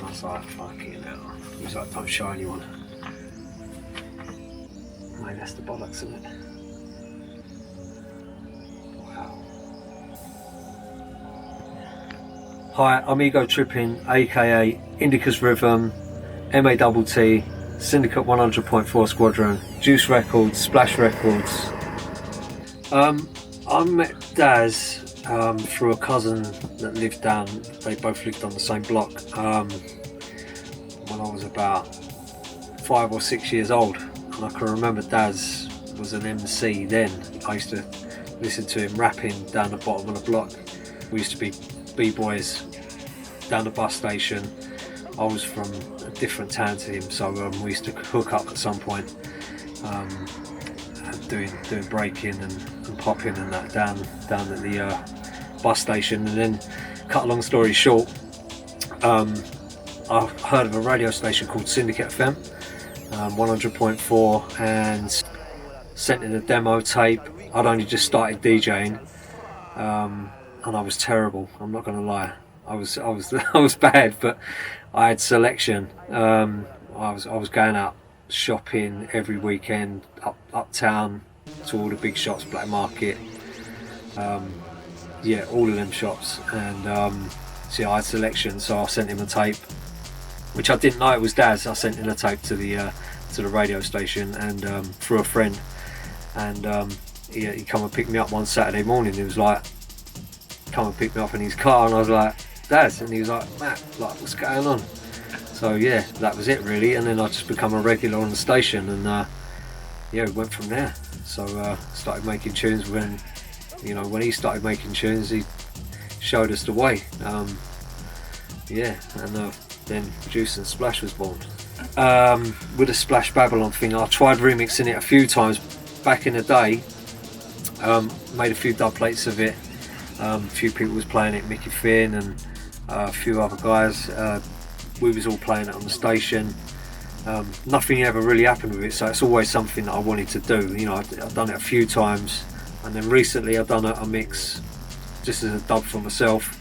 was like, fucking hell. He was like, don't show anyone. Mate, that's the bollocks, isn't it? Wow. Hi, I'm Ego Trippin, aka Indica's Rhythm, MATT, Syndicate 100.4 Squadron, Juice Records, Splash Records. I met Daz through a cousin that lived down, they both lived on the same block, when I was about 5 or 6 years old. And I can remember Daz was an MC then. I used to listen to him rapping down the bottom of the block. We used to be B-boys down the bus station. I was from a different town to him, so we used to hook up at some point, doing breaking and popping and that down at the bus station. And then, cut a long story short, I heard of a radio station called Syndicate FM, 100.4, and sent in a demo tape. I'd only just started DJing, and I was terrible. I'm not gonna lie. I was bad, but I had selection. I was going out shopping every weekend, uptown to all the big shops, Black Market, yeah, all of them shops. And so yeah, I had selection, so I sent him a tape, which I didn't know it was Daz. I sent in a tape to the radio station, and through a friend, and he come and picked me up one Saturday morning. He was like, come and pick me up in his car, and I was like, Daz, and he was like, Matt, like, what's going on? So yeah, that was it really. And then I just become a regular on the station, and yeah, we went from there. So started making tunes when he started making tunes, he showed us the way. Yeah, and then Juice and Splash was born. With the Splash Babylon thing, I tried remixing it a few times back in the day. Made a few dub plates of it. A few people was playing it, Mickey Finn and a few other guys. We was all playing it on the station. Nothing ever really happened with it, so it's always something that I wanted to do. I've done it a few times, and then recently I've done a mix just as a dub for myself.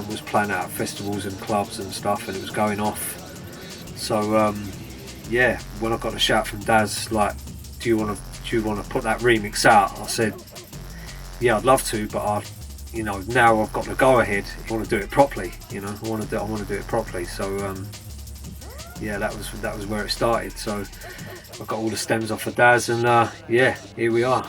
Was playing out at festivals and clubs and stuff, and it was going off. So yeah, when I got a shout from Daz, like, do you want to put that remix out? I said, yeah, I'd love to, but now I've got the go ahead. I want to do it properly. I want to do it properly. So yeah, that was where it started. So I got all the stems off of Daz, and yeah, here we are.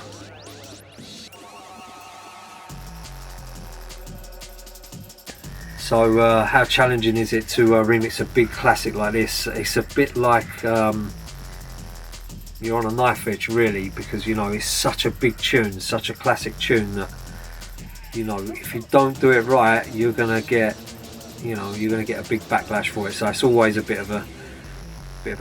So how challenging is it to remix a big classic like this? It's a bit like you're on a knife edge, really, because it's such a big tune, such a classic tune, that if you don't do it right, you're gonna get a big backlash for it. So it's always a bit of a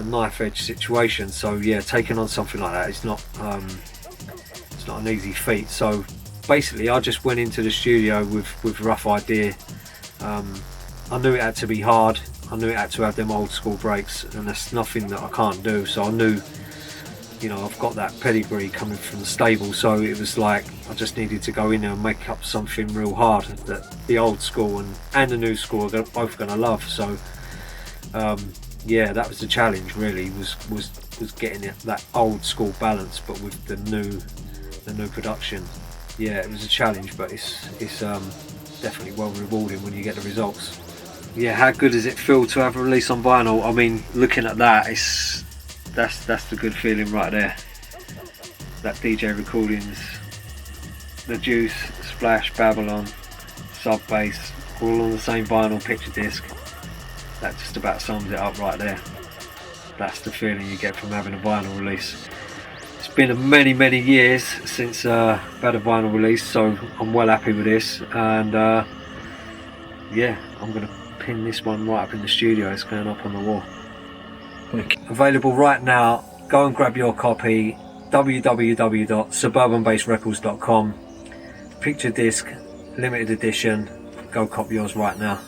knife edge situation. So yeah, taking on something like that, it's not an easy feat. So basically, I just went into the studio with a rough idea. I knew it had to be hard. I knew it had to have them old school breaks, and that's nothing that I can't do. So I knew, I've got that pedigree coming from the stable, so it was like I just needed to go in there and make up something real hard that the old school and the new school are both going to love. So yeah, that was the challenge really, was getting that old school balance, but with the new production. Yeah, it was a challenge, but it's definitely well rewarding when you get the results. Yeah, how good does it feel to have a release on vinyl? I mean, looking at that, that's the good feeling right there. That DJ recordings, the Juice, Splash, Babylon, Sub Bass, all on the same vinyl picture disc. That just about sums it up right there. That's the feeling you get from having a vinyl release. It's been many years since I've had a vinyl release, so I'm well happy with this. And yeah, I'm going to pin this one right up in the studio. It's going up on the wall. Available right now. Go and grab your copy. www.suburbanbassrecords.com. Picture disc, limited edition. Go cop yours right now.